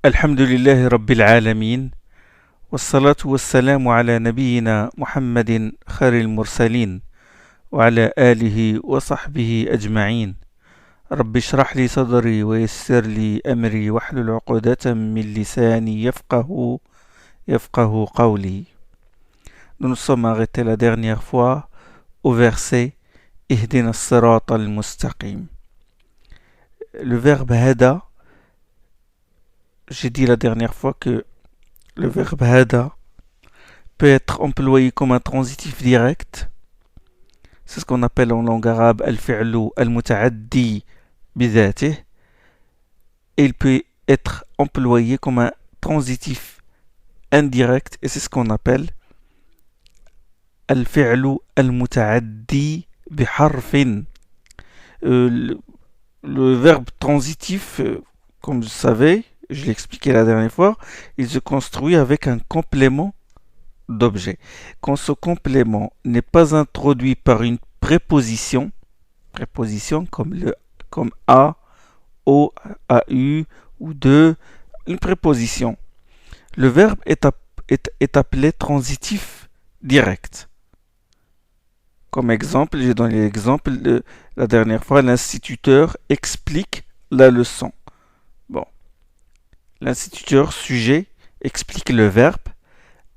الحمد لله رب العالمين والصلاة والسلام على نبينا محمد خير المرسلين وعلى آله وصحبه أجمعين. رب اشرح لي صدري ويسر لي أمري واحلل عقدة من لساني يفقه قولي. Nous nous sommes arrêtés la dernière fois au verset Ihdina as-sirata al-mustaqim. Le verbe hada, j'ai dit la dernière fois que le verbe hada peut être employé comme un transitif direct. C'est ce qu'on appelle en langue arabe al-fi'lu al-muta'addi bidhatih. Et il peut être employé comme un transitif indirect et c'est ce qu'on appelle al-fi'lu al-muta'addi biharfin. Le verbe transitif, comme vous savez, je l'ai expliqué la dernière fois, il se construit avec un complément d'objet. Quand ce complément n'est pas introduit par une préposition comme a, o, au ou de, une préposition, le verbe est appelé transitif direct. Comme exemple, j'ai donné l'exemple la dernière fois, l'instituteur explique la leçon. Bon, l'instituteur sujet explique le verbe.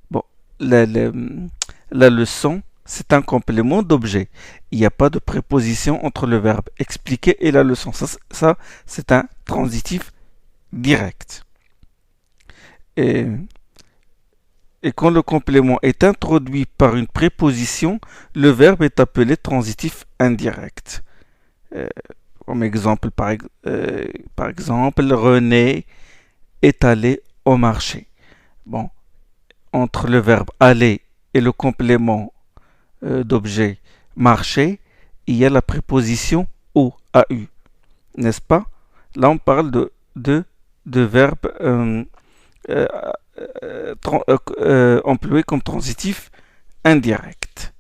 Bon, la leçon, c'est un complément d'objet. Il n'y a pas de préposition entre le verbe expliquer et la leçon. Ça c'est un transitif direct. Et quand le complément est introduit par une préposition, le verbe est appelé transitif indirect. Comme exemple, par exemple, René est allé au marché. Bon, entre le verbe aller et le complément d'objet marcher, il y a la préposition au, au, n'est-ce pas? Là, on parle de verbes employés comme transitif indirect.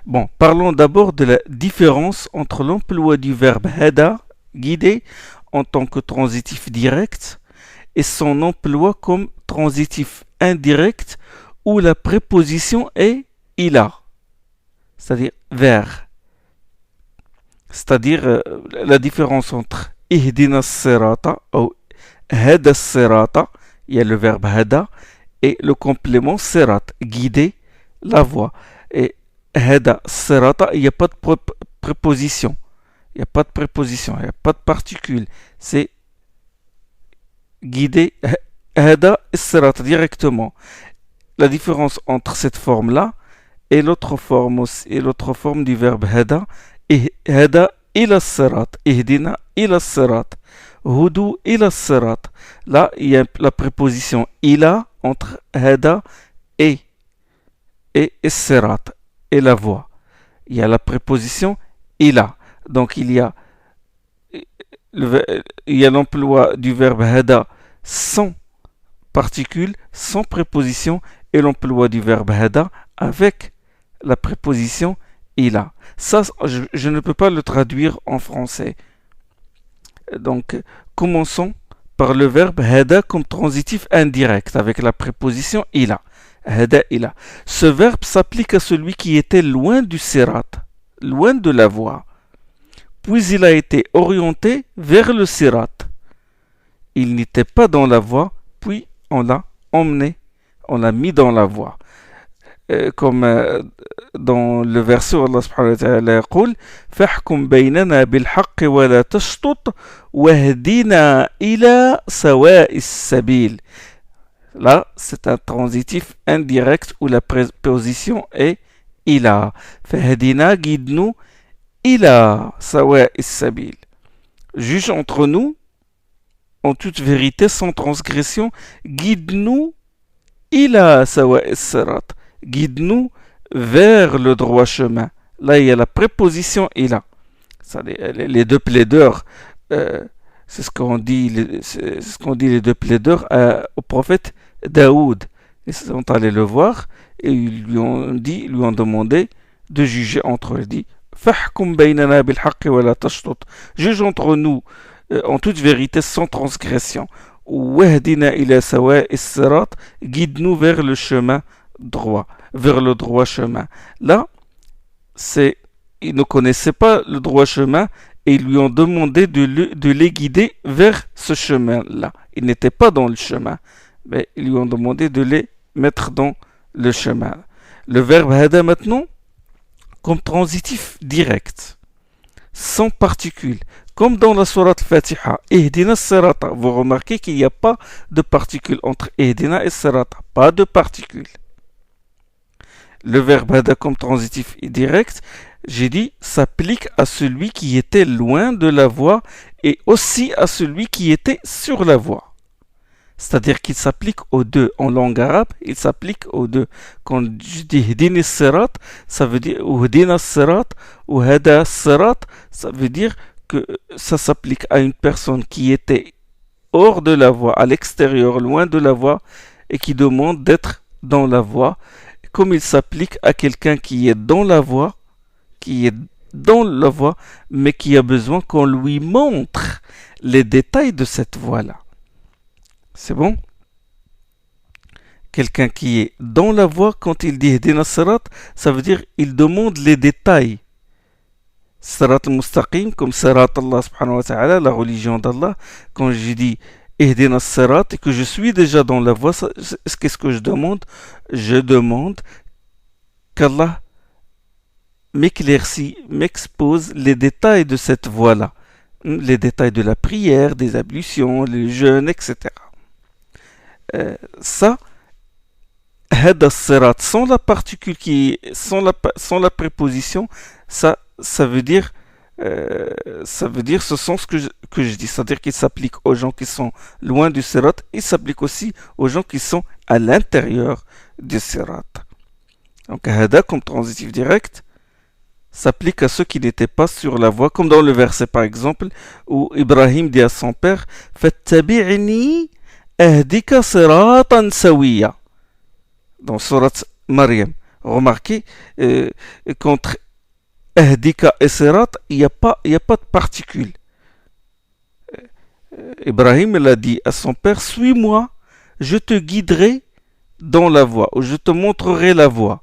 Bon, parlons d'abord de la différence entre l'emploi du verbe hada, guider, en tant que transitif direct, et son emploi comme transitif indirect, où la préposition est ila, c'est-à-dire vers. C'est-à-dire la différence entre ihdina as-sirata ou hada as-sirata, il y a le verbe hada, et le complément sirat, guider la voie. Et hada sirata, il n'y a pas de préposition. Il n'y a pas de préposition, il n'y a pas de particule. C'est guider hada sirata directement. La différence entre cette forme-là et l'autre forme aussi, et l'autre forme du verbe hada, hada ila sirat, ihdina ila sirat, hudu ila sirat. Là, il y a la préposition ila entre hada et sirat, et la voie. Il y a la préposition ila. Donc il y a l'emploi du verbe hada sans particule, sans préposition, et l'emploi du verbe hada avec la préposition ila. Ça, je ne peux pas le traduire en français. Donc, commençons par le verbe hada comme transitif indirect avec la préposition ila. Hada ila. Ce verbe s'applique à celui qui était loin du sirat, loin de la voie. Puis il a été orienté vers le sirat. Il n'était pas dans la voie, puis on l'a emmené, on l'a mis dans la voie. Comme dans le verset où Allah subhanahu wa ta'ala يقول فاحكم بيننا بالحق ولا تشطط واهدنا إلى سواء السبيل. Là, c'est un transitif indirect où la préposition est ila. فهدنا, guide-nous, إلى سواء السبيل. Juge entre nous en toute vérité sans transgression, guide-nous إلى سواء الصراط. Guide-nous vers le droit chemin. Là, il y a la préposition ila. Les deux plaideurs, c'est ce qu'on dit les deux plaideurs au prophète Daoud. Ils sont allés le voir et ils lui ont demandé de juger entre eux. Il dit فَحْكُمْ بَيْنَنَا بِالْحَقِّ وَلَا تَشْطُطْ. Juge entre nous en toute vérité sans transgression. Wahdina ila sawa as-sirat, guide-nous vers le chemin droit, vers le droit chemin. Là, ils ne connaissaient pas le droit chemin et ils lui ont demandé de les guider vers ce chemin-là. Ils n'étaient pas dans le chemin, mais ils lui ont demandé de les mettre dans le chemin. Le verbe hada maintenant, comme transitif direct, sans particule, comme dans la sourate Fatiha, Ihdina Sirata. Vous remarquez qu'il n'y a pas de particule entre Ihdina et Sirata, pas de particule. Le verbe hada comme transitif direct, j'ai dit, s'applique à celui qui était loin de la voie et aussi à celui qui était sur la voie. C'est-à-dire qu'il s'applique aux deux. En langue arabe, il s'applique aux deux. Quand je dis Hdini Sirat, ça veut dire, ou Hdina Sirat, ou Hada Sirat, ça veut dire que ça s'applique à une personne qui était hors de la voie, à l'extérieur, loin de la voie, et qui demande d'être dans la voie, comme il s'applique à quelqu'un qui est dans la voie, mais qui a besoin qu'on lui montre les détails de cette voie-là. C'est bon? Quelqu'un qui est dans la voie, quand il dit Hdina Sirat, ça veut dire il demande les détails. Sirat al-Mustaqim, comme Sirat Allah subhanahu wa ta'ala, la religion d'Allah. Quand je dis Hdina Sirat et que je suis déjà dans la voie, qu'est-ce que je demande? Je demande qu'Allah m'éclaircit, m'expose les détails de cette voie-là. Les détails de la prière, des ablutions, les jeûnes, etc. Ça, Hada Sirat, sans la particule sans la préposition, ça veut dire ce sens que je dis, c'est-à-dire qu'il s'applique aux gens qui sont loin du Sirat, il s'applique aussi aux gens qui sont à l'intérieur du Sirat. Donc Hada comme transitif direct s'applique à ceux qui n'étaient pas sur la voie, comme dans le verset par exemple où Ibrahim dit à son père Fattabi'ni ahdika siratan sawiya, dans Surat Maryam. Remarquez qu'entre ahdika et sirat il n'y a pas de particule. Ibrahim l'a dit à son père, suis-moi, je te guiderai dans la voie, ou je te montrerai la voie.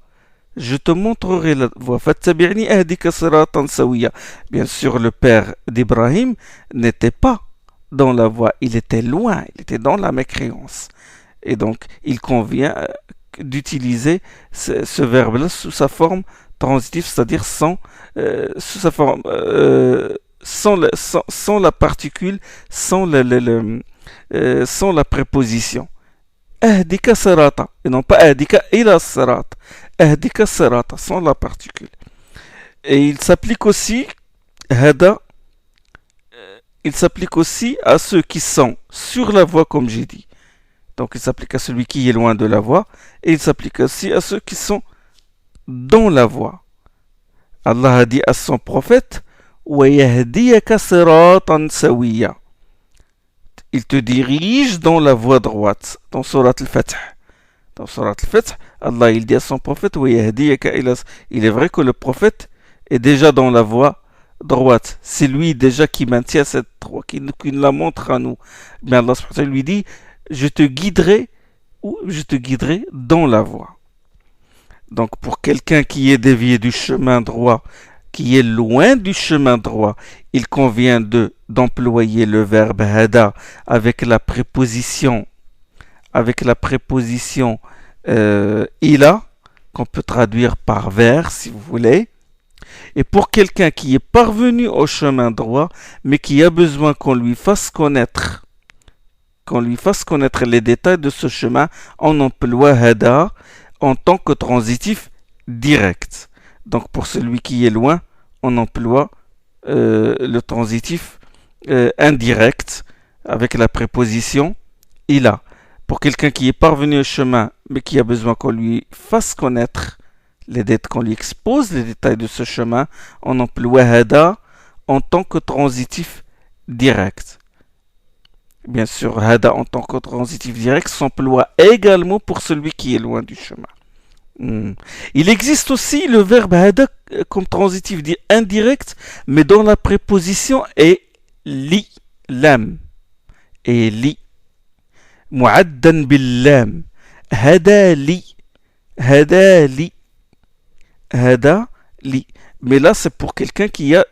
Je te montrerai la voie. Fattabi'ni ahdika siratan sawiya. Bien sûr, le père d'Ibrahim n'était pas dans la voie, il était loin, il était dans la mécréance. Et donc, il convient d'utiliser ce verbe-là sous sa forme transitive, c'est-à-dire sans la particule, sans la préposition. Ahdika sirata, et non pas ahdika ila sirat. Ahdika sirata, sans la particule. Et il s'applique aussi, hada, il s'applique aussi à ceux qui sont sur la voie, comme j'ai dit. Donc il s'applique à celui qui est loin de la voie, et il s'applique aussi à ceux qui sont dans la voie. Allah a dit à son prophète, وَيَهْدِيَكَ صِرَاطًا سَوِيًّا. Il te dirige dans la voie droite, dans Surat al-Fath. Dans Surat al-Fath, Allah il dit à son prophète, وَيَهْدِيَكَ إِلَى. Il est vrai que le prophète est déjà dans la voie droite. C'est lui déjà qui maintient cette voie, qui nous la montre à nous. Mais Allah lui dit, je te guiderai dans la voie. Donc pour quelqu'un qui est dévié du chemin droit, qui est loin du chemin droit, il convient d'employer le verbe hada avec la préposition ila, qu'on peut traduire par vers si vous voulez. Et pour quelqu'un qui est parvenu au chemin droit, mais qui a besoin qu'on lui fasse connaître les détails de ce chemin, on emploie hada en tant que transitif direct. Donc pour celui qui est loin, on emploie le transitif indirect avec la préposition ila. Pour quelqu'un qui est parvenu au chemin, mais qui a besoin qu'on lui fasse connaître qu'on lui expose les détails de ce chemin, on emploie hada en tant que transitif direct. Bien sûr, hada en tant que transitif direct s'emploie également pour celui qui est loin du chemin. Il existe aussi le verbe hada comme transitif indirect, mais dont la préposition est li, lam, et li. معدا باللام. هدا لي. هدا لي. هدا لي. Mais là, c'est pour quelqu'un qui a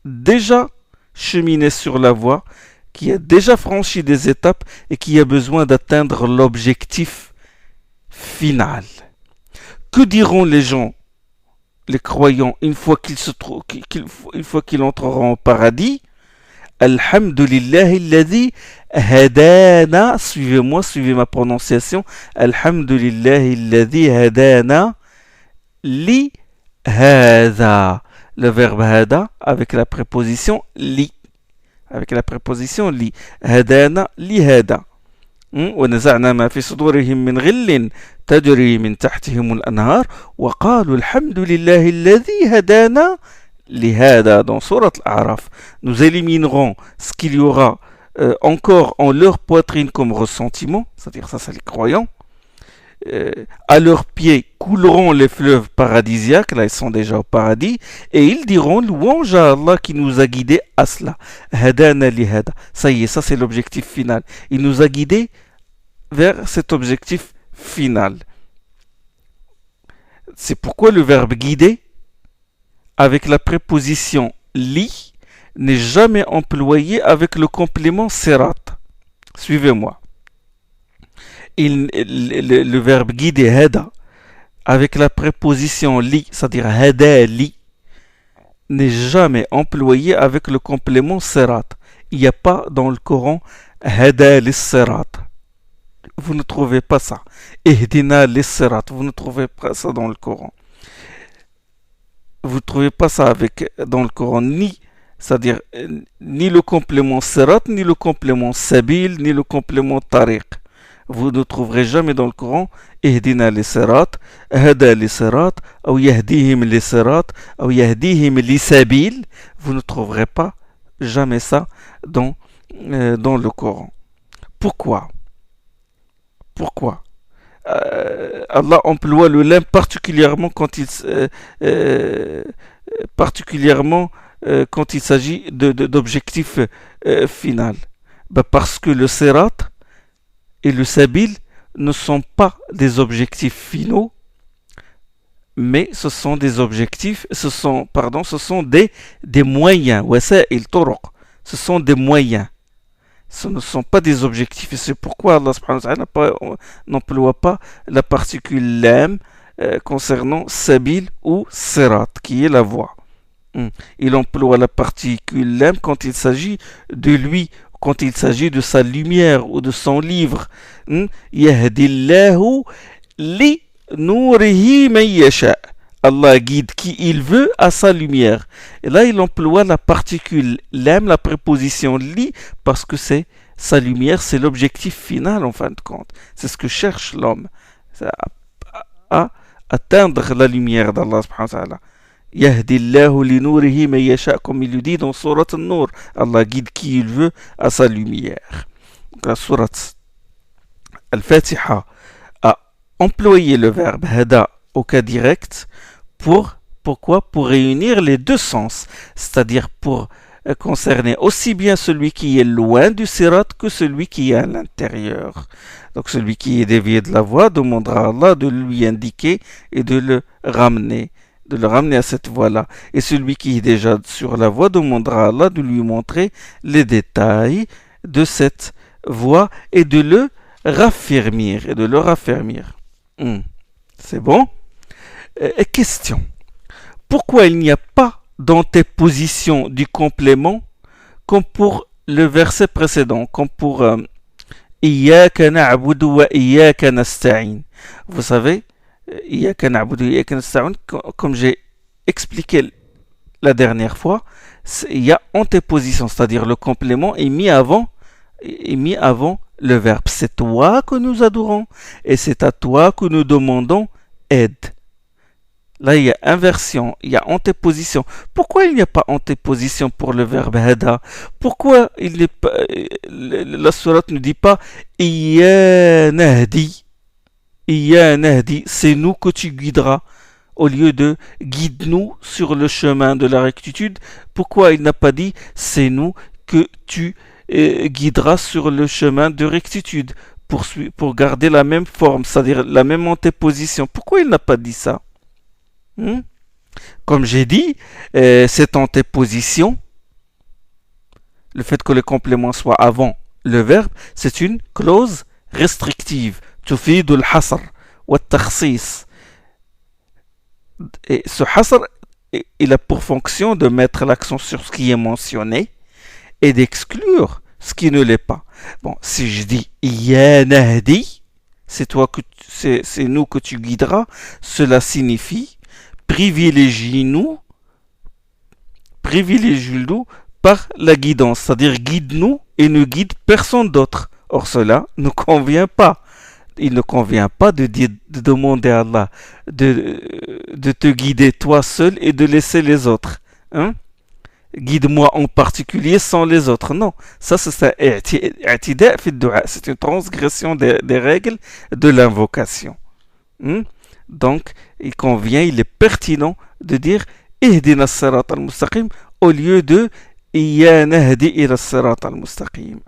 déjà cheminé sur la voie, qui a déjà franchi des étapes et qui a besoin d'atteindre l'objectif final. Que diront les gens, les croyants, une fois qu'ils entreront au paradis? Alhamdulillah alladhi hadana. Suivez-moi, suivez ma prononciation. Alhamdulillah alladhi hadana li hada. Le verbe hada avec la préposition li. Avec la préposition li. Hadana li hada. ونزعنا ما في صدورهم من غل تجري من تحتهم الأنهار وقالوا الحمد لله الذي هدانا لهذا. Dans Surat Al-A'raf, nous éliminerons ce qu'il y aura encore en leur poitrine comme ressentiment, c'est-à-dire ça c'est les croyants. À leurs pieds couleront les fleuves paradisiaques, là ils sont déjà au paradis, et ils diront louange à Allah qui nous a guidés à cela. Hadana li hada. Ça y est, ça c'est l'objectif final. Il nous a guidés vers cet objectif final. C'est pourquoi le verbe guider avec la préposition li n'est jamais employé avec le complément sirat. Suivez-moi. Le verbe guider hada avec la préposition li, c'est-à-dire hada li, n'est jamais employé avec le complément sirat. Il n'y a pas dans le Coran hada lis sirat. Vous ne trouvez pas ça. Ihdina lis sirat. Vous ne trouvez pas ça dans le Coran. Vous ne trouvez pas ça dans le Coran, c'est-à-dire ni le complément sirat, ni le complément sabil, ni le complément tariq. Vous ne trouverez jamais dans le Coran Ihdina li sirat, hada li sirat, ou yahdihim li sirat, ou yahdihim li sabil. Vous ne trouverez pas jamais ça dans le Coran. Pourquoi? Pourquoi? Allah emploie le lam particulièrement quand il s'agit d'objectif final. Parce que le sirat et le sabil ne sont pas des objectifs finaux, mais ce sont des objectifs, ce sont des moyens. Wasa'il turuq. Ce sont des moyens. Ce ne sont pas des objectifs. Et c'est pourquoi Allah subhanahu wa ta'ala n'emploie pas la particule lam concernant sabil ou sirat, qui est la voie. Il emploie la particule lam quand il s'agit de lui, quand il s'agit de sa lumière ou de son livre. Yahdillahu li nourihi man yasha. Allah guide qui il veut à sa lumière. Et là, il emploie la particule lam, la préposition li, parce que c'est sa lumière, c'est l'objectif final en fin de compte. C'est ce que cherche l'homme, à atteindre la lumière d'Allah subhanahu wa ta'ala. Yahdillahu li nourihi man yasha, comme il le dit dans Surat An-Nur. Allah guide qui il veut à sa lumière. Donc la Surat Al-Fatiha a employé le verbe hada au cas direct. Pourquoi? Pour réunir les deux sens, c'est-à-dire pour concerner aussi bien celui qui est loin du sirat que celui qui est à l'intérieur. Donc celui qui est dévié de la voie demandera à Allah de lui indiquer et de le ramener à cette voie-là. Et celui qui est déjà sur la voie demandera à Allah de lui montrer les détails de cette voie et de le raffermir. C'est bon? Question. Pourquoi il n'y a pas d'antéposition du complément comme pour le verset précédent, comme pour Iyyaka na'budu wa iyyaka nasta'in? Vous savez, Iyyaka na'budu wa iyyaka nasta'in, comme j'ai expliqué la dernière fois, il y a antéposition, c'est-à-dire le complément est mis avant le verbe. C'est toi que nous adorons et c'est à toi que nous demandons aide. Là, il y a inversion, il y a antéposition. Pourquoi il n'y a pas antéposition pour le verbe hada? Pourquoi la sourate ne dit pas Iya nahdi, c'est nous que tu guideras, au lieu de guide-nous sur le chemin de la rectitude? Pourquoi il n'a pas dit c'est nous que tu guideras sur le chemin de rectitude? pour garder la même forme, c'est-à-dire la même antéposition. Pourquoi il n'a pas dit ça? Comme j'ai dit, cette antéposition, le fait que le complément soit avant le verbe, c'est une clause restrictive. تفيد الحصر والتخصيص. Et ce hasr, il a pour fonction de mettre l'accent sur ce qui est mentionné et d'exclure ce qui ne l'est pas. Bon, si je dis Ya Nahdi, c'est nous que tu guideras, cela signifie privilégie-nous par la guidance, c'est-à-dire guide-nous et ne guide personne d'autre. Or cela ne convient pas. Il ne convient pas de demander à Allah de te guider toi seul et de laisser les autres. Guide-moi en particulier sans les autres. Non, ça c'est une transgression des règles de l'invocation. Donc, il convient, il est pertinent de dire Ihdina as-sirat al-mustaqim au lieu de Ya nahdi ila as-sirat al-mustaqim.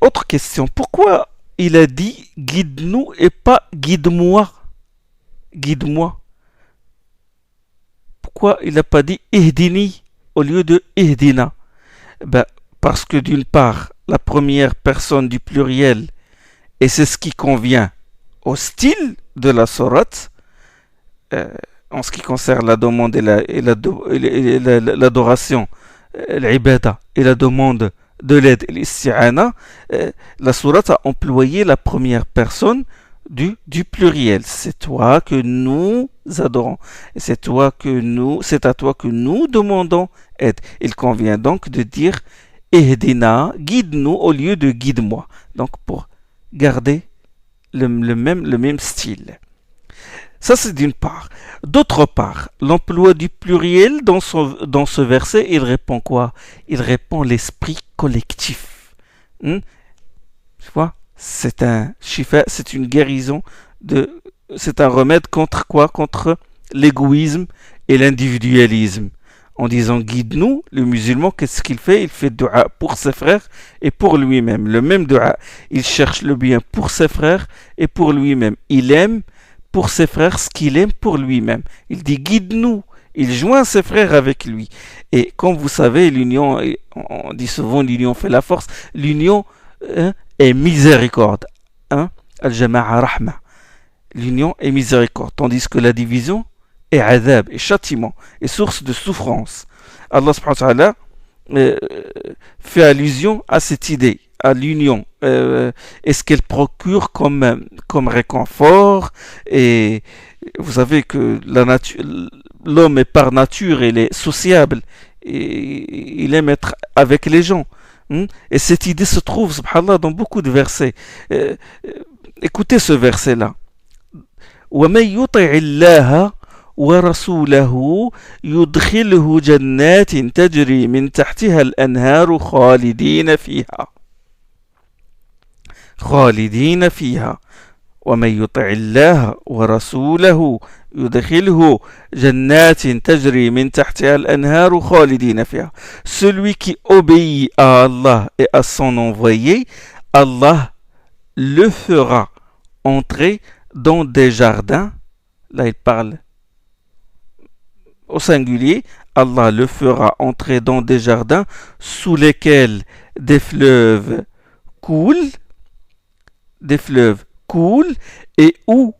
Autre question, pourquoi il a dit guide-nous et pas guide-moi? Guide-moi. Pourquoi il n'a pas dit ihdini au lieu de ihdina? Parce que d'une part, la première personne du pluriel, et c'est ce qui convient au style de la sourate, en ce qui concerne la demande et l'adoration, l'ibada et la demande de l'aide, l'isti'ana, la sourate a employé la première personne du pluriel. C'est toi que nous adorons. C'est à toi que nous demandons aide. Il convient donc de dire Ihdina, guide-nous au lieu de guide-moi. Donc pour garder le même style. Ça c'est d'une part. D'autre part, l'emploi du pluriel dans ce verset, il répond quoi? Il répond l'esprit collectif. Tu vois? C'est un shifa, c'est une guérison, c'est un remède contre quoi? Contre l'égoïsme et l'individualisme. En disant guide-nous, le musulman, qu'est-ce qu'il fait? Il fait dua pour ses frères et pour lui-même. Le même dua. Il cherche le bien pour ses frères et pour lui-même. Il aime pour ses frères ce qu'il aime pour lui-même. Il dit guide-nous. Il joint ses frères avec lui. Et comme vous savez, l'union, on dit souvent l'union fait la force, l'union est miséricorde. Al-Jama'a Rahma. L'union est miséricorde. Tandis que la division est adab, et châtiment, et source de souffrance. Allah subhanahu wa ta'ala fait allusion à cette idée, à l'union, et ce qu'elle procure comme réconfort. Et vous savez que l'homme est par nature, il est sociable, et il aime être avec les gens. Et cette idée se trouve, subhanallah, dans beaucoup de versets. Écoutez ce verset-là. وَمَنْ يُطِعِ اللَّهَ وَرَسُولَهُ يُدْخِلْهُ جَنَّاتٍ تَجْرِي مِنْ تَحْتِهَا الْأَنْهَارُ خالدين فيها ومن يطع الله ورسوله يدخله جنات تجري من تحتها الأنهار خالدين فيها. Celui qui obéit à Allah et à son envoyé, Allah le fera entrer dans des jardins. Là il parle au singulier. Allah le fera entrer dans des jardins sous lesquels des fleuves coulent et où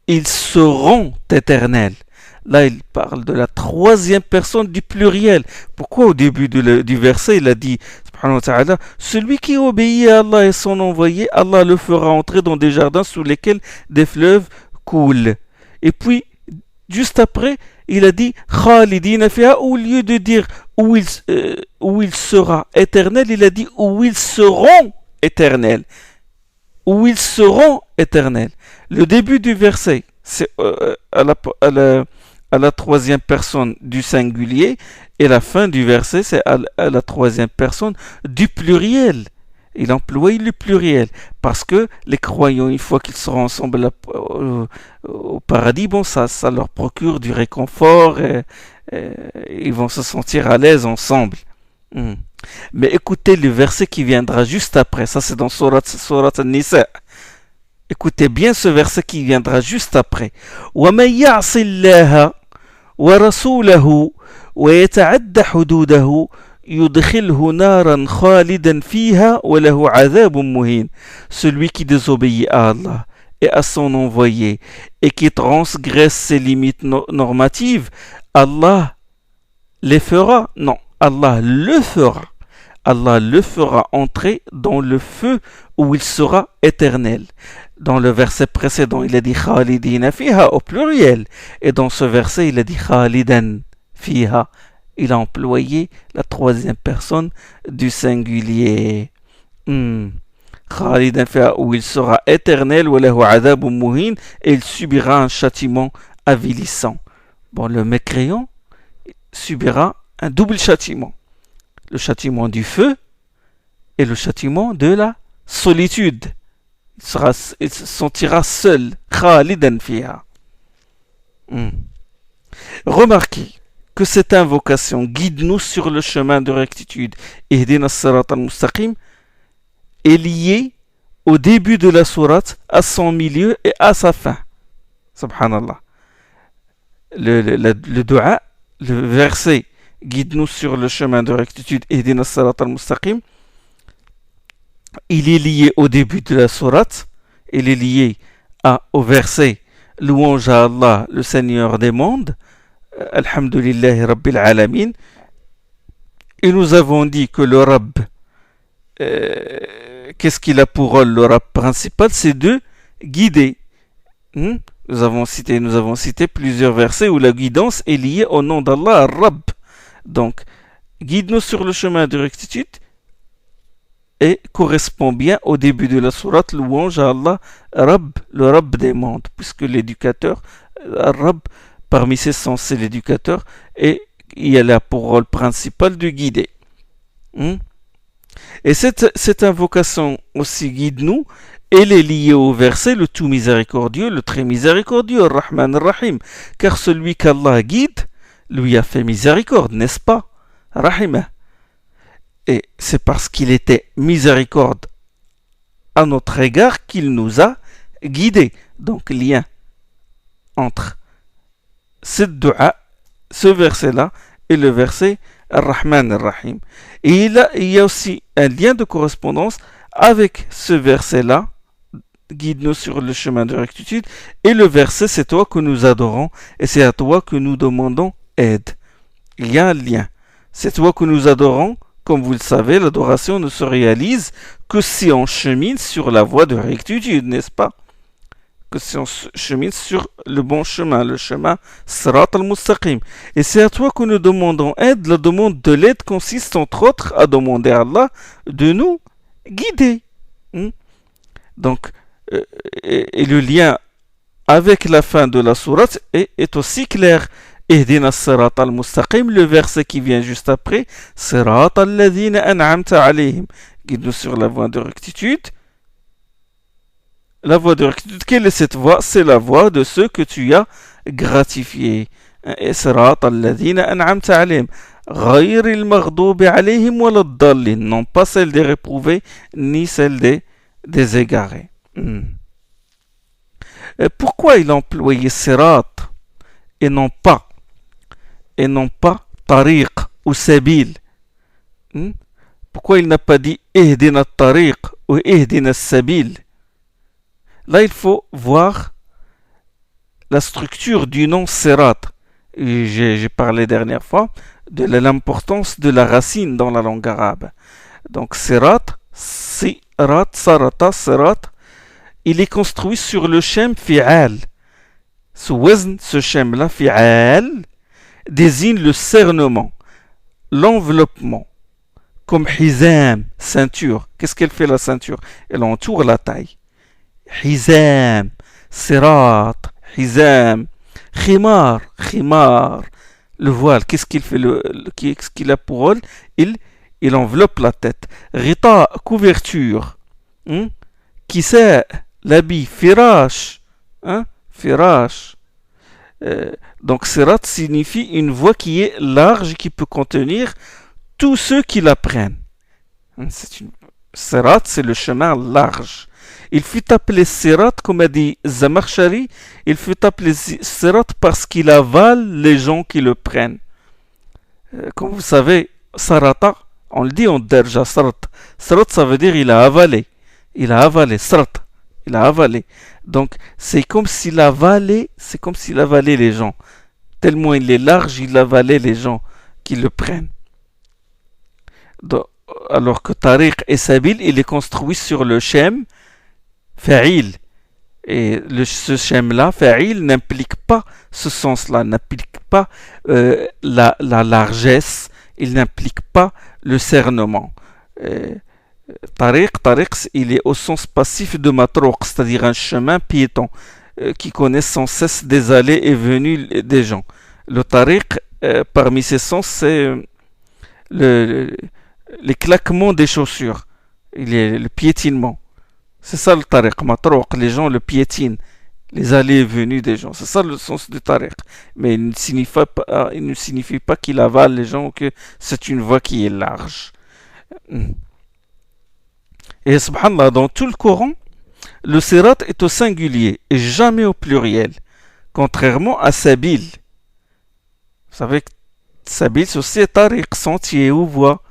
ils seront éternels. Là, il parle de la troisième personne du pluriel. Pourquoi au début du verset, il a dit, subhanahu wa ta'ala, celui qui obéit à Allah et son envoyé, Allah le fera entrer dans des jardins sous lesquels des fleuves coulent. Et puis, juste après, il a dit, khalidina fiha, au lieu de dire où il sera éternel, il a dit où ils seront éternels. Où ils seront éternels. Le début du verset, c'est à la troisième personne du singulier, et la fin du verset, c'est à la troisième personne du pluriel. Il emploie le pluriel, parce que les croyants, une fois qu'ils seront ensemble au paradis, bon, ça leur procure du réconfort, et ils vont se sentir à l'aise ensemble. Mais écoutez le verset qui viendra juste après. Ça, c'est dans Surat An-Nisa. Écoutez bien ce verset qui viendra juste après. وَمَنْ يَعْصِ اللَّهَ وَرَسُولَهُ وَيَتَعَدَّ حُدُودَهُ يُدْخِلْهُ نَارًا خَالِدًا فِيهَا وَلَهُ عَذَابٌ مُهِينٌ. Celui qui désobéit à Allah et à son envoyé et qui transgresse ses limites normatives, Allah les fera, non, Allah le fera. Allah le fera entrer dans le feu où il sera éternel. Dans le verset précédent, il a dit Khalidina fiha au pluriel. Et dans ce verset, il a dit Khalidan fiha. Il a employé la troisième personne du singulier. Khalidan fiha, où il sera éternel, wa lahu adabun muhin, et il subira un châtiment avilissant. Bon, le mécréant subira un double châtiment. Le châtiment du feu et le châtiment de la solitude. Il se sentira seul. Khalidan fiha. Remarquez que cette invocation guide-nous sur le chemin de rectitude. Ihdina as-sirat al-mustaqim est liée au début de la sourate, à son milieu et à sa fin. Subhanallah. Le dua, le verset guide-nous sur le chemin de rectitude, Ihdina as-sirat al-mustaqim, il est lié au début de la sourate, il est lié au verset louange à Allah, le Seigneur des mondes, Alhamdulillahi Rabbil Alamin. Et nous avons dit que le Rabb, qu'est-ce qu'il a pour rôle, le Rabb principal, c'est de guider. Nous avons cité plusieurs versets où la guidance est liée au nom d'Allah, Rabb. Donc, guide-nous sur le chemin de rectitude et correspond bien au début de la sourate, louange à Allah, Rabb, le Rabb des mondes, puisque l'éducateur, Rabb, parmi ses sens, c'est l'éducateur, et il a pour rôle principal de guider. Et cette invocation aussi guide-nous, elle est liée au verset, le tout miséricordieux, le très miséricordieux, Ar-Rahman Ar-Rahim, car celui qu'Allah guide, lui a fait miséricorde, n'est-ce pas? Rahimah. Et c'est parce qu'il était miséricorde à notre égard qu'il nous a guidés. Donc, lien entre cette dua, ce verset-là, et le verset Ar-Rahman Ar-Rahim. Et il y a aussi un lien de correspondance avec ce verset-là, guide-nous sur le chemin de rectitude, et le verset, c'est toi que nous adorons, et c'est à toi que nous demandons aide. Il y a un lien. C'est toi que nous adorons. Comme vous le savez, l'adoration ne se réalise que si on chemine sur la voie de rectitude, n'est-ce pas? Que si on chemine sur le bon chemin, le chemin Sirat al-Mustaqim. Et c'est à toi que nous demandons aide. La demande de l'aide consiste entre autres à demander à Allah de nous guider. Donc, et le lien avec la fin de la sourate est aussi clair. Ihdina as-sirat al-mustaqim, le verset qui vient juste après, sirat alladhina an'amta alayhim. Guide-nous sur la voie de rectitude. La voie de rectitude, quelle est cette voie? C'est la voie de ceux que tu as gratifiés. Sirat alladhina an'amta alayhim. غير المغضوب عليهم ولا الضالين, non pas celle des réprouvés ni celle des égarés. Pourquoi il a employé sirat et non pas tariq ou sabil? Pourquoi il n'a pas dit ihdina tariq ou ihdina sabil? Là, il faut voir la structure du nom sirat. J'ai parlé dernière fois de l'importance de la racine dans la langue arabe. Donc sirat, sarata, sirat, il est construit sur le shem fi'al. Ce shem-là, fi'al, désigne le cernement, l'enveloppement, comme hizam, ceinture. Qu'est-ce qu'elle fait la ceinture? Elle entoure la taille. Hizam, sirat, hizam, khimar, le voile. Qu'est-ce qu'il fait? Qu'est-ce qu'il a pour rôle? Il enveloppe la tête. Rita, couverture. Kisa, l'habit. Firash, firash. Donc sirat signifie une voie qui est large, qui peut contenir tous ceux qui l'apprennent. Sirat, c'est le chemin large. Il fut appelé Sirat, comme a dit Zamakhshari, il fut appelé Sirat parce qu'il avale les gens qui le prennent. Comme vous savez, Sarata, on le dit en derja, Sarat. Sarat, ça veut dire il a avalé. Il a avalé, Sarat. Il a avalé. Donc, c'est comme s'il avalait les gens. Tellement il est large, il avalait les gens qui le prennent. Donc, alors que Tariq et Sabil, il est construit sur le shem Fa'il. Et ce shem-là, Fa'il, n'implique pas ce sens-là, n'implique pas la largesse, il n'implique pas le cernement. Tariq, il est au sens passif de matrouq, c'est-à-dire un chemin piéton qui connaît sans cesse des allées et venues des gens. Le tariq, parmi ses sens, c'est les claquements des chaussures, le piétinement. C'est ça le tariq, matrouq, les gens le piétinent, les allées et venues des gens. C'est ça le sens du tariq. Mais il ne signifie pas qu'il avale les gens ou que c'est une voie qui est large. Et subhanallah, dans tout le Coran, le sirat est au singulier et jamais au pluriel, contrairement à sabil. Vous savez que sabil, c'est aussi tariq, sentier ou voie.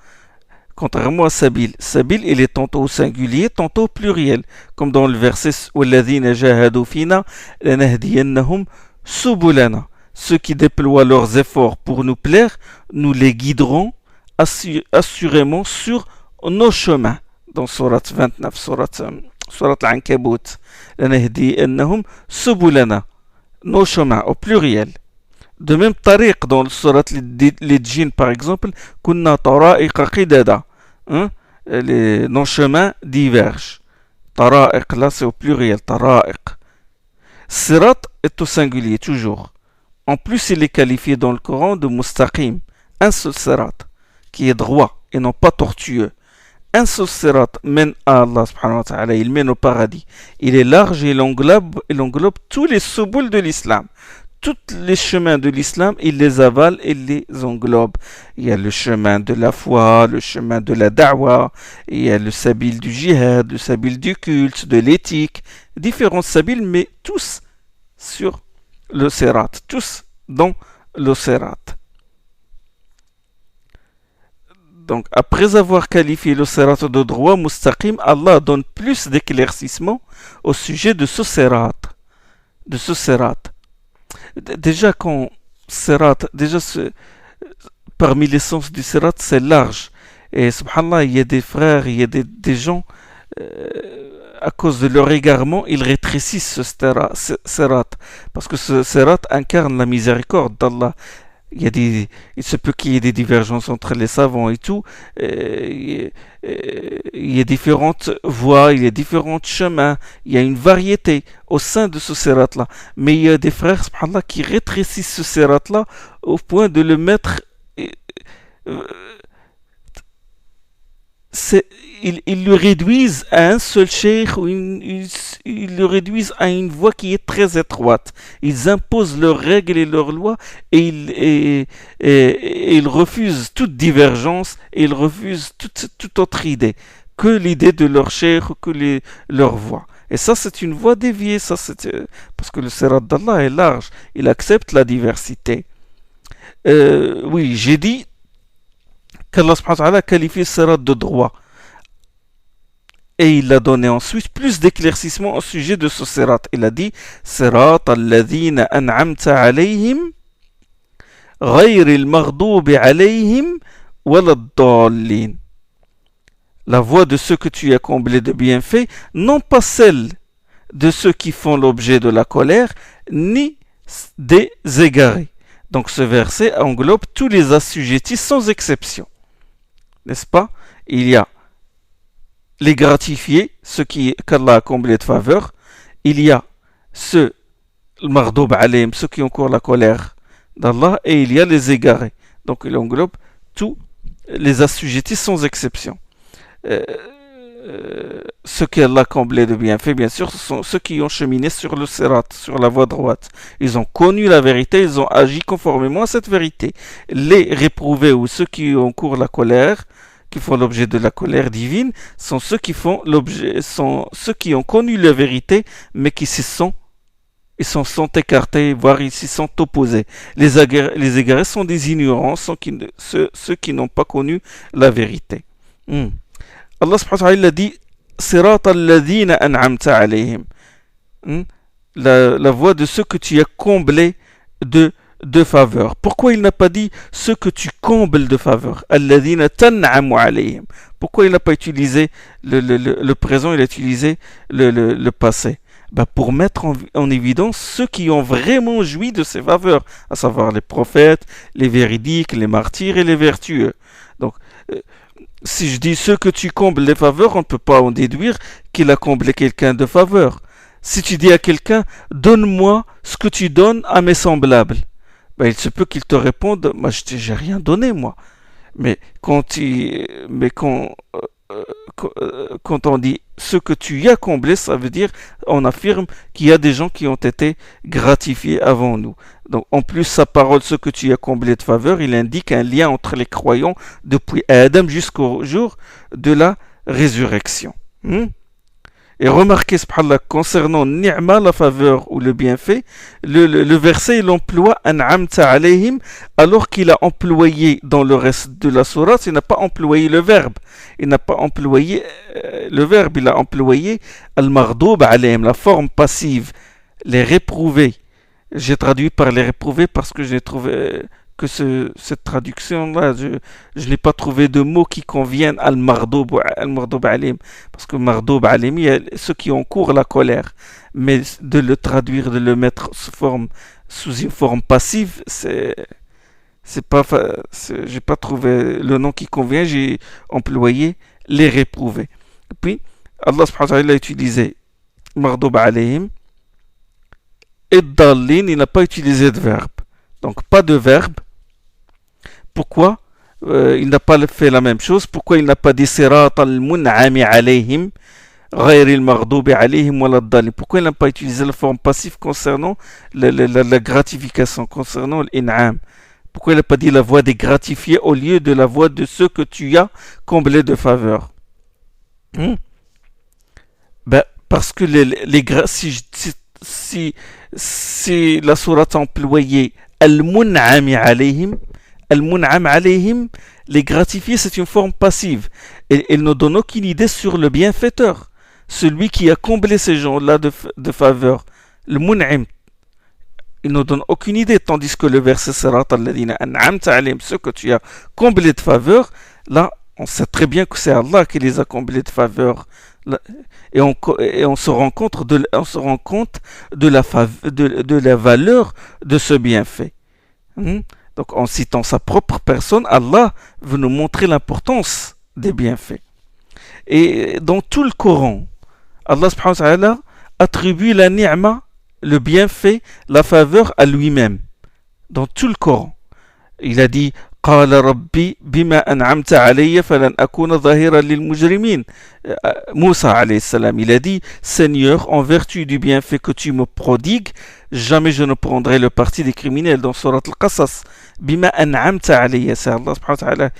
Contrairement à Sabil. Sabil, il est tantôt au singulier, tantôt au pluriel. Comme dans le verset وَالَّذِينَ جَاهَدُوا فِينَا لَنَهْدِيَنَّهُمْ سُبُلَنَا. Ceux qui déploient leurs efforts pour nous plaire, nous les guiderons assurément sur nos chemins. Dans Surat 29, Surat Al-Ankabut. لَنَهْدِيَنَّهُمْ سُبُلَنَا. Nos chemins, au pluriel. De même, tariq dans le surat les djinns par exemple, kunna tara'iqa qidada. Nos chemins divergent. Tara'iq, là c'est au pluriel, tara'iq. Sirat est au singulier, toujours. En plus, il est qualifié dans le Coran de mustaqim, un seul sirat, qui est droit et non pas tortueux. Un seul sirat mène à Allah subhanahu wa ta'ala, il mène au paradis. Il est large et il englobe tous les subul de l'islam. Tous les chemins de l'islam, il les avale et les englobe. Il y a le chemin de la foi, le chemin de la da'wa, il y a le sabil du jihad, le sabil du culte, de l'éthique, différents sabils, mais tous sur le sirat, tous dans le sirat. Donc, après avoir qualifié le sirat de droit mustaqim, Allah donne plus d'éclaircissement au sujet de ce sirat. Déjà, parmi les sens du sirat, c'est large. Et subhanallah, il y a des frères, il y a des gens, à cause de leur égarement, ils rétrécissent ce sirat. Parce que ce sirat incarne la miséricorde d'Allah. Il se peut qu'il y ait des divergences entre les savants et tout. Il y a différentes voies, il y a différents chemins, il y a une variété au sein de ce sirat-là. Mais il y a des frères, subhanallah, qui rétrécissent ce sirat-là au point de le mettre... Ils le réduisent à un seul cheikh ou ils le réduisent à une voie qui est très étroite. Ils imposent leurs règles et leurs lois et ils refusent toute divergence et ils refusent toute autre idée que l'idée de leur cheikh ou que leur voie. Et ça, c'est une voie déviée, parce que le sirat d'Allah est large, il accepte la diversité. Oui, j'ai dit qu'Allah subhanahu wa ta'ala qualifie le sirat de droit. Et il a donné ensuite plus d'éclaircissement au sujet de ce sirat. Il a dit Sirat alladhina an'amta alayhim ghayril maghdubi alayhim waladdallin. La voie de ceux que tu as comblés de bienfaits, non pas celle de ceux qui font l'objet de la colère, ni des égarés. Donc ce verset englobe tous les assujettis sans exception. N'est-ce pas? Il y a les gratifiés, ceux qu'Allah a comblés de faveur. Il y a ceux, le mardoub alayhim, ceux qui ont cours la colère d'Allah. Et il y a les égarés. Donc il englobe tous les assujettis sans exception. ceux qu'Allah a comblés de bienfaits, bien sûr, ce sont ceux qui ont cheminé sur le sirat, sur la voie droite. Ils ont connu la vérité, ils ont agi conformément à cette vérité. Les réprouvés ou ceux qui encourent la colère, qui font l'objet de la colère divine, sont ceux qui sont ceux qui ont connu la vérité, mais qui ils s'en sont écartés, voire ils s'y sont opposés. Les égarés sont des ignorants, ceux qui n'ont pas connu la vérité. Allah subhanahu wa ta'ala dit Sirat al-ladhina an'amta alayhim. La voie de ceux que tu as comblés de faveur. Pourquoi il n'a pas dit ceux que tu combles de faveur? Al-ladhina tan'amu alayhim. Pourquoi il n'a pas utilisé le présent, il a utilisé le passé? Pour mettre en évidence ceux qui ont vraiment joui de ces faveurs, à savoir les prophètes, les véridiques, les martyrs et les vertueux. Donc, si je dis ceux que tu combles les faveurs, on ne peut pas en déduire qu'il a comblé quelqu'un de faveur. Si tu dis à quelqu'un, donne-moi ce que tu donnes à mes semblables, il se peut qu'il te réponde, moi j'ai rien donné moi. Mais quand on dit ce que tu y as comblé, ça veut dire, on affirme qu'il y a des gens qui ont été gratifiés avant nous. Donc, en plus, sa parole, ce que tu y as comblé de faveur, il indique un lien entre les croyants depuis Adam jusqu'au jour de la résurrection. Et remarquez, subhanallah, concernant ni'ma, la faveur ou le bienfait, le verset, il emploie an'amta alayhim, alors qu'il a employé dans le reste de la sourate, il n'a pas employé le verbe. Il n'a pas employé le verbe, il a employé al-maghdoub alayhim, la forme passive, les réprouvés. J'ai traduit par les réprouvés parce que j'ai trouvé que cette traduction-là, je n'ai pas trouvé de mots qui conviennent al-maghdoub alayhim. Parce que maghdoub alayhim, il y a ceux qui encourent la colère. Mais de le traduire, de le mettre sous une forme passive, j'ai pas trouvé le nom qui convient, j'ai employé les réprouvés. Et puis, Allah subhanahu wa ta'ala a utilisé maghdoub alayhim et dallin, il n'a pas utilisé de verbe. Donc, pas de verbe. Pourquoi il n'a pas fait la même chose? Pourquoi il n'a pas dit sirat al-mun'ami alayhim ghayr al-maghdoubi alayhim wa ad-dallin? Pourquoi il n'a pas utilisé la forme passive concernant la gratification, concernant l'in'am? Pourquoi il n'a pas dit la voie des gratifiés au lieu de la voie de ceux que tu as comblés de faveur? Parce que si la sourate employée al-mun'am alayhim, les gratifiés, c'est une forme passive. Et elle ne donne aucune idée sur le bienfaiteur, celui qui a comblé ces gens-là de faveur. Le mun'am, il ne donne aucune idée, tandis que le verset sirat alladhina an'amta alayhim, ceux que tu as comblés de faveur, là, on sait très bien que c'est Allah qui les a comblés de faveur. Et on se rend compte de la valeur de ce bienfait. Donc, en citant sa propre personne, Allah veut nous montrer l'importance des bienfaits. Et dans tout le Coran, Allah subhanahu wa ta'ala attribue la ni'ma, le bienfait, la faveur à lui-même. Dans tout le Coran, il a dit قال ربي بما أنعمت علي فلن أكون ظهيرا للمجرمين. Moussa alayhi salam, il a dit, Seigneur, en vertu du bienfait que tu me prodigues, jamais je ne prendrai le parti des criminels. Dans Surat Al-Qasas, bima an'amta alayya, c'est Allah subhanahu wa ta'ala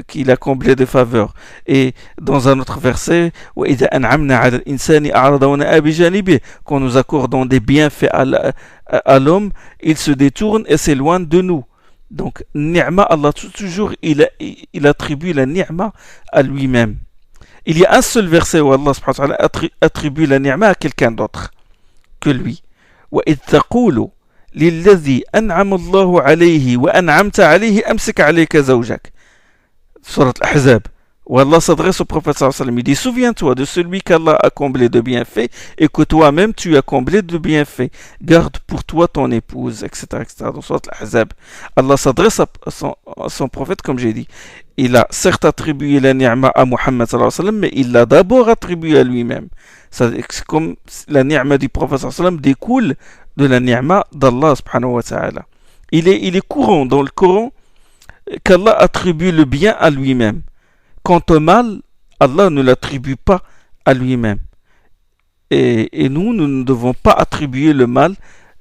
qu'il a comblé de faveurs. Et dans un autre verset, وَإِذَا أَنْعَمْنَا عَلَى الْإِنسَانِ أَعْرَضَ وَنَأَى بِجَانِبِهِ, quand nous accordons des bienfaits à l'homme, il se détourne et s'éloigne de nous. Donc, ni'ma, Allah toujours, il attribue la ni'ma à lui-même. Il y a un seul verset où Allah subhanahu wa ta'ala attribue la ni'ma à quelqu'un d'autre que lui. وَإِذْ تَقُولُ لِلَّذِي أَنْعَمَ اللَّهُ عَلَيْهِ وَأَنْعَمْتَ عَلَيْهِ أَمْسِكْ عَلَيْكَ زَوْجَكَ. Surat Al-Ahzab, où Allah s'adresse au prophète sallallahu alayhi wa sallam, il dit, souviens-toi de celui qu'Allah a comblé de bienfaits et que toi-même tu as comblé de bienfaits. Garde pour toi ton épouse, etc. etc. Dans Surat Al-Ahzab, Allah s'adresse à son prophète, comme j'ai dit. Il a certes attribué la ni'ma à Muhammad sallallahu alayhi wa sallam, mais il l'a d'abord attribué à lui-même. C'est comme la ni'ma du prophète sallallahu alayhi wa sallam découle de la ni'ma d'Allah subhanahu wa ta'ala. Il est courant dans le Coran qu'Allah attribue le bien à lui-même. Quant au mal, Allah ne l'attribue pas à lui-même. Et nous ne devons pas attribuer le mal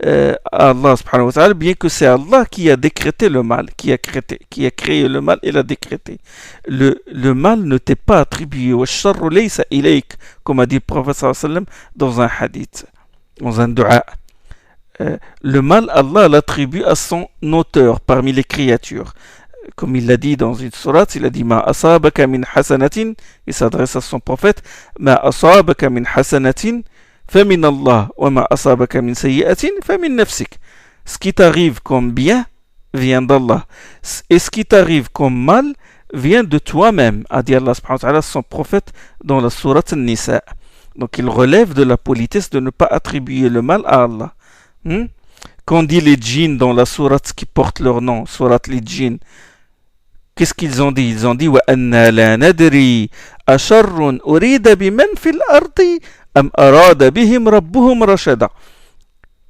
à Allah subhanahu wa ta'ala, bien que c'est Allah qui a décrété le mal, qui a créé le mal et l'a décrété. Le mal ne t'est pas attribué. Comme a dit le prophète sallallahu alayhi wa sallam dans un hadith, dans un dua. Le mal, Allah l'attribue à son auteur parmi les créatures. Comme il l'a dit dans une sourate, il a dit Ma asabaka min hasanatin, il s'adresse à son prophète, Ma asabaka min hasanatin, famin Allah, wa ma asabaka min sayyi'atin, famin nafsik. Ce qui t'arrive comme bien vient d'Allah, et ce qui t'arrive comme mal vient de toi-même, a dit Allah subhanahu wa ta'ala, son prophète dans la sourate An-Nisa. Donc il relève de la politesse de ne pas attribuer le mal à Allah. Quand dit les djinns dans la sourate qui porte leur nom, sourate les djinns, qu'est-ce qu'ils ont dit? Ils ont dit وَأَنَّا لَا نَدْرِي أَشَرٌ أُرِيدَ بِمَنْ فِي الْأَرْضِ أَمْ أَرَادَ بِهِمْ رَبُّهُمْ رَشَدًا.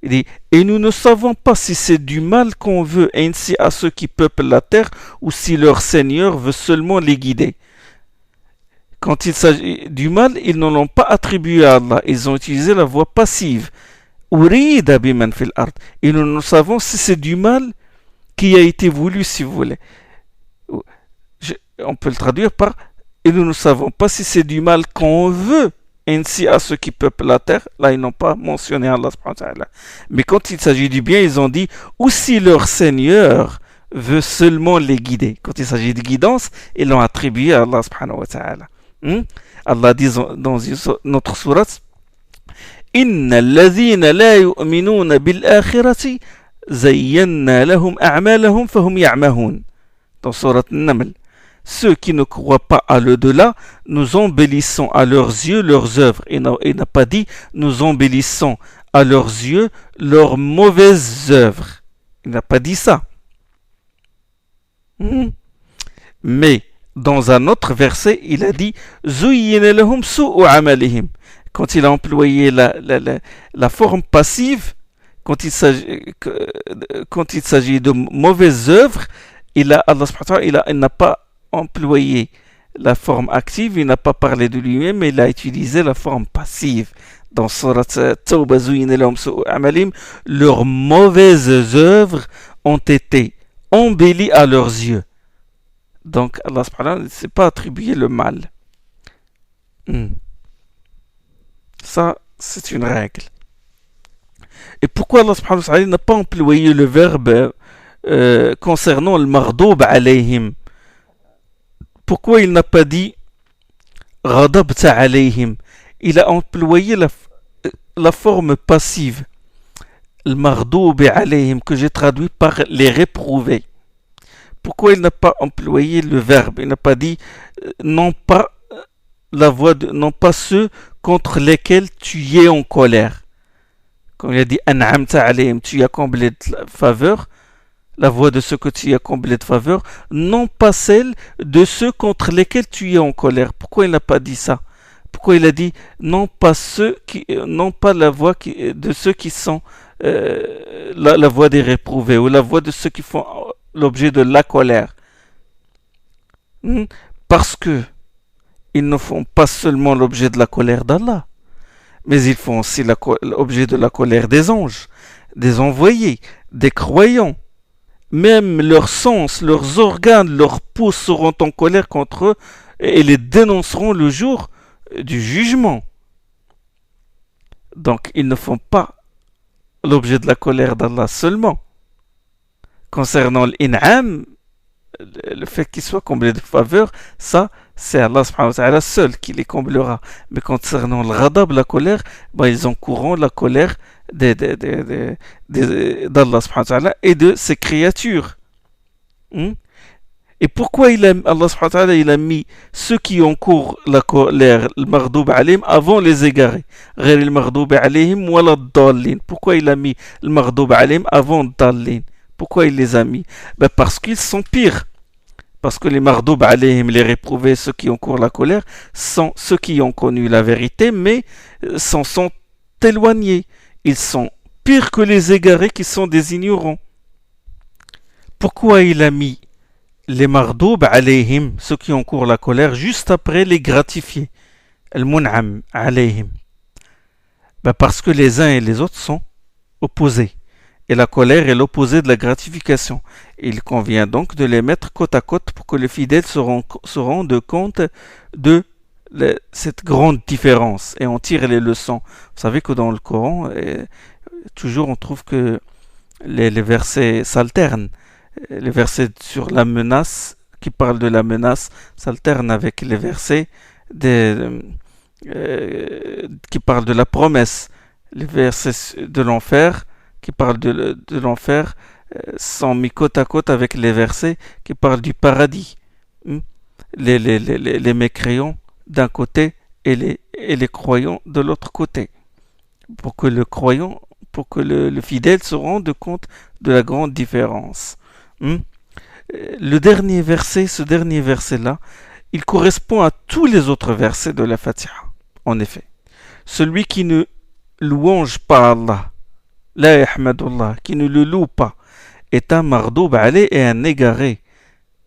Il dit, et nous ne savons pas si c'est du mal qu'on veut ainsi à ceux qui peuplent la terre ou si leur Seigneur veut seulement les guider. Quand il s'agit du mal, ils ne l'ont pas attribué à Allah. Ils ont utilisé la voix passive. Urida biman fil ard. Et nous ne savons si c'est du mal qui a été voulu, si vous voulez. On peut le traduire par et nous ne savons pas si c'est du mal qu'on veut ainsi à ceux qui peuplent la terre. Là, ils n'ont pas mentionné Allah subhanahu wa ta'ala. Mais quand il s'agit du bien, ils ont dit ou si leur Seigneur veut seulement les guider. Quand il s'agit de guidance, ils l'ont attribué à Allah subhanahu wa ta'ala. Allah dit dans notre sourate إن الذين لا يؤمنون بالآخرة زينا لهم أعمالهم فهم يعمهون. Dans sourate An-Naml, ceux qui ne croient pas à l'au-delà, nous embellissons à leurs yeux leurs œuvres. Il n'a pas dit nous embellissons à leurs yeux leurs mauvaises œuvres. Il n'a pas dit ça. Mais dans un autre verset, il a dit زُيِّنَ لَهُمْ سُوءُ عَمَلِهِمْ. Quand il a employé la forme passive, quand il s'agit de mauvaises œuvres, Allah il n'a pas employé la forme active, il n'a pas parlé de lui-même, mais il a utilisé la forme passive. Dans Surat Tawbah, leurs mauvaises œuvres ont été embellies à leurs yeux. Donc Allah ne s'est pas attribué le mal. Ça, c'est une règle. Et pourquoi Allah n'a pas employé le verbe concernant le mardoub alayhim? Pourquoi il n'a pas dit ghadabta alayhim? Il a employé la forme passive, le mardoub alayhim, que j'ai traduit par les réprouvés. Pourquoi il n'a pas employé le verbe? Il n'a pas dit non pas non pas ceux contre lesquels tu es en colère. Quand il a dit an'amta alayhim, tu as comblé de faveur, la voix de ceux que tu as comblé de faveur, non pas celle de ceux contre lesquels tu es en colère. Pourquoi il n'a pas dit ça? Pourquoi il a dit non pas la voix de ceux qui sont la voix des réprouvés ou la voix de ceux qui font l'objet de la colère? Parce que ils ne font pas seulement l'objet de la colère d'Allah, mais ils font aussi l'objet de la colère des anges, des envoyés, des croyants. Même leurs sens, leurs organes, leurs pouces seront en colère contre eux et les dénonceront le jour du jugement. Donc ils ne font pas l'objet de la colère d'Allah seulement. Concernant l'in'am, le fait qu'ils soient comblés de faveur, ça c'est Allah subhanahu wa ta'ala seul qui les comblera. Mais concernant le ghadab, la colère, ils encourront la colère d'Allah subhanahu wa ta'ala et de ses créatures. Et pourquoi Allah subhanahu wa ta'ala il a mis ceux qui encourent la colère, le mardoub alayhim, avant les égarés? Le mardoub alayhim wala dallin. Pourquoi il a mis le mardoub alayhim avant dallin? Pourquoi il les a mis? Parce qu'ils sont pires. Parce que les mardoub alayhim, les réprouvés, ceux qui encourent la colère, sont ceux qui ont connu la vérité, mais s'en sont éloignés. Ils sont pires que les égarés qui sont des ignorants. Pourquoi il a mis les mardoub alayhim, ceux qui encourent la colère, juste après les gratifiés. Al-mun'am alayhim. Parce que les uns et les autres sont opposés. Et la colère est l'opposé de la gratification. Il convient donc de les mettre côte à côte pour que les fidèles se rendent compte de cette grande différence et en tirent les leçons. Vous savez que dans le Coran, toujours on trouve que les versets s'alternent. Les versets sur la menace, qui parlent de la menace, s'alternent avec les versets qui parlent de la promesse. Les versets de l'enfer, qui parlent de l'enfer, sont mis côte à côte avec les versets qui parlent du paradis. Les mécréants d'un côté et les croyants de l'autre côté. Pour que le fidèle se rende compte de la grande différence. Ce dernier verset-là, il correspond à tous les autres versets de la Fatiha. En effet, celui qui ne louange pas Allah, la yahmadullah, qui ne le loue pas, est un mardoub alayh et un égaré,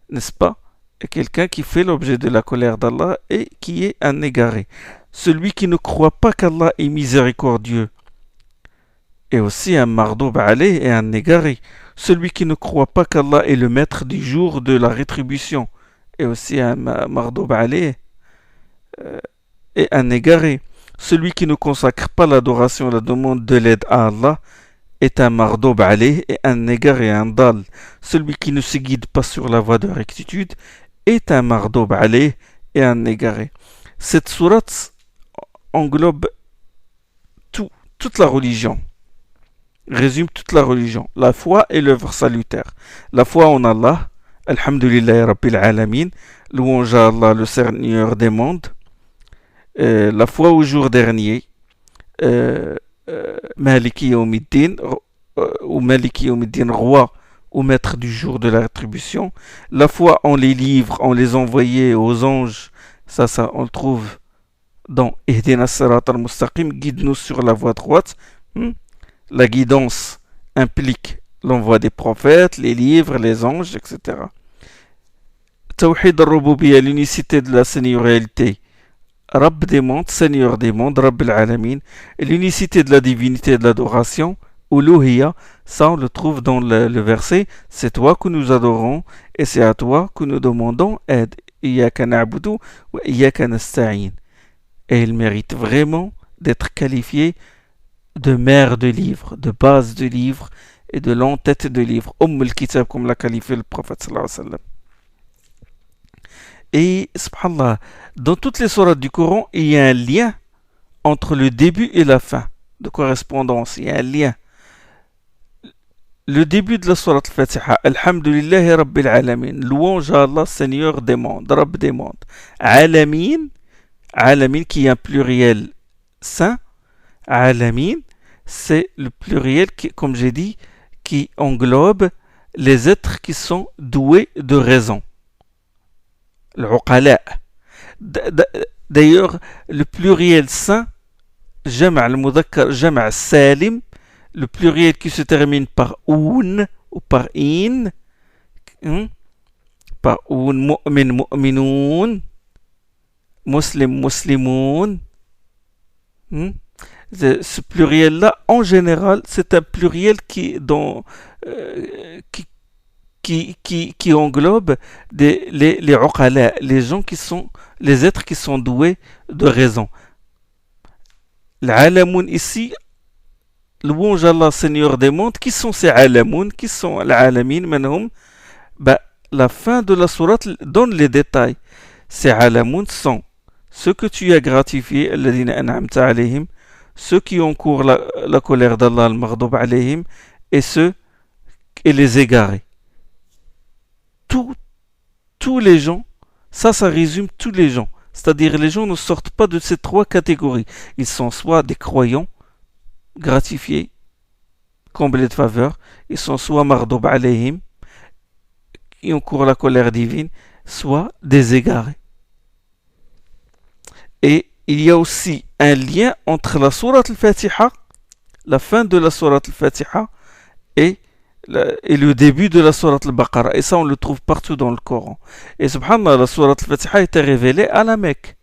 n'est-ce pas? Et quelqu'un qui fait l'objet de la colère d'Allah et qui est un égaré. Celui qui ne croit pas qu'Allah est miséricordieux est aussi un mardoub alayh et un égaré. Celui qui ne croit pas qu'Allah est le maître du jour de la rétribution est aussi un mardoub alayh et un égaré. Celui qui ne consacre pas l'adoration et la demande de l'aide à Allah est un mardoub alayh et un égaré, un dal. Celui qui ne se guide pas sur la voie de rectitude est un mardoub alayh et un égaré. Cette sourate englobe toute la religion, résume toute la religion, la foi et l'œuvre salutaire. La foi en Allah, Alhamdulillah Rabbil Alamin, louange à Allah le Seigneur des mondes, la foi au jour dernier, Maliki Yawmiddin, ou Maliki Yawmiddin, roi ou maître du jour de la rétribution, la foi en les livres, en les envoyés aux anges, ça on le trouve dans Ihdina Sirat al-Mustaqim, guide-nous sur la voie droite. La guidance implique l'envoi des prophètes, les livres, les anges, etc. Tawhid al-Rububiyya, l'unicité de la seigneuréalité. Rabb des mondes, Seigneur des mondes, Rabb al-Alamin, et l'unicité de la divinité et de l'adoration, Uluhiyya, ça on le trouve dans le verset, c'est toi que nous adorons et c'est à toi que nous demandons aide. Iyyaka na'budu wa iyyaka nasta'in. Et il mérite vraiment d'être qualifié de mère de livres, de base de livres et de l'entête de livres. al-Kitab, comme l'a qualifié le prophète sallallahu alayhi wa sallam. Et, subhanallah, dans toutes les sourates du Coran, il y a un lien entre le début et la fin de correspondance. Il y a un lien. Le début de la sourate al-Fatiha, Alhamdulillahi Rabbil Alamin, louange à Allah, Seigneur des mondes, Rabb des mondes. Alamin, Alamin qui est un pluriel saint, Alamin, c'est le pluriel qui, comme j'ai dit, qui englobe les êtres qui sont doués de raison. L'uqala. D'ailleurs, le pluriel saint, Jama' al-Mudakkar, Jama' al-Salim, le pluriel qui se termine par oun ou par in, par oun, mu'min, mu'minoun, muslim, muslimoun. Ce pluriel-là, en général, c'est un pluriel qui englobe les uqala, les gens qui sont, les êtres qui sont doués de raison. L'alamoun ici, louange Allah, Seigneur des mondes, qui sont ces alamoun, qui sont l'alamin, manhum? La fin de la sourate donne les détails. Ces alamoun sont ceux que tu as gratifiés, alladhina an'amta alayhim, ceux qui encourent la colère d'Allah, al-Maghdoub alayhim, et les égarés. Tous les gens, ça résume tous les gens. C'est-à-dire les gens ne sortent pas de ces trois catégories. Ils sont soit des croyants, gratifiés, comblés de faveur, ils sont soit Maghdoub alayhim, qui encourent la colère divine, soit des égarés. Et il y a aussi un lien entre la sourate al-Fatiha, la fin de la sourate al-Fatiha, et et le début de la sourate al-Baqarah. Et ça, on le trouve partout dans le Coran. Et subhanallah, la sourate al-Fatiha était révélée à la Mecque.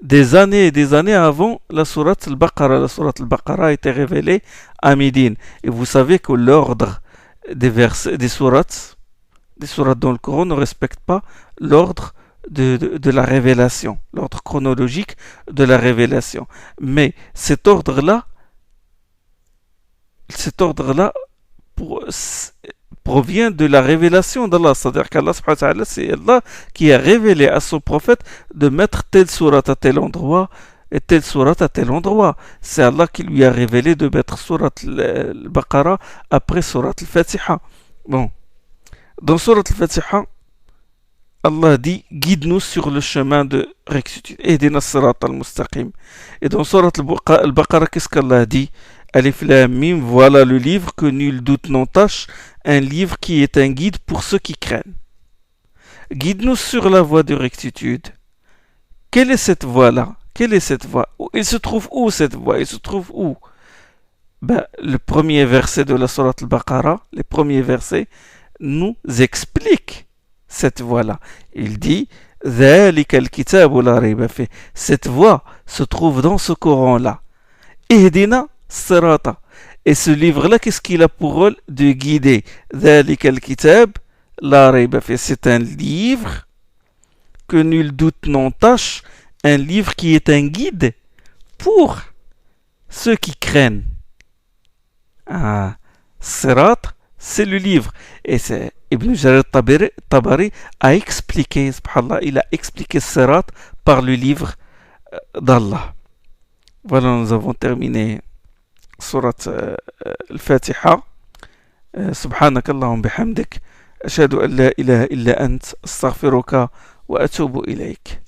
Des années et des années avant la sourate al-Baqarah. La sourate al-Baqarah a été révélée à Médine. Et vous savez que l'ordre des versets, des sourates dans le Coran ne respecte pas l'ordre de la révélation, l'ordre chronologique de la révélation. Mais cet ordre-là provient de la révélation d'Allah. C'est-à-dire qu'Allah, c'est Allah qui a révélé à son prophète de mettre telle sourate à tel endroit et telle sourate à tel endroit. C'est Allah qui lui a révélé de mettre sourate al-Baqarah après sourate al-Fatiha. Bon. Dans sourate al-Fatiha, Allah dit guide-nous sur le chemin de rectitude. Ehdina as-sirata al-mustaqim. Et dans sourate al-Baqarah, qu'est-ce qu'Allah dit? Alif Lam Mim, voilà le livre que nul doute n'entache, un livre qui est un guide pour ceux qui craignent. Guide-nous sur la voie de rectitude. Quelle est cette voie-là? Quelle est cette voie? Il se trouve où cette voie? Il se trouve où? Le premier verset de la sourate al-Baqarah, les premiers versets, nous expliquent cette voie-là. Il dit ذَلِكَ الْكِتَابُ لَا رَيْبَ فِيهِ. Cette voie se trouve dans ce Coran-là. Ihdina Sirata. Et ce livre-là, qu'est-ce qu'il a pour rôle? De guider. ذَلِكَ الْكِتَابُ لَا رَيْبَ فِيهِ. C'est un livre que nul doute n'entache, un livre qui est un guide pour ceux qui craignent. Ah, Sirat, c'est le livre. Et c'est Ibn Jarir Tabari a expliqué, subhanallah, il a expliqué Sirat par le livre d'Allah. Voilà, nous avons terminé surat al-Fatiha. سبحانك اللهم بحمدك أشهد أن لا إله إلا أنت أستغفرك وأتوب إليك.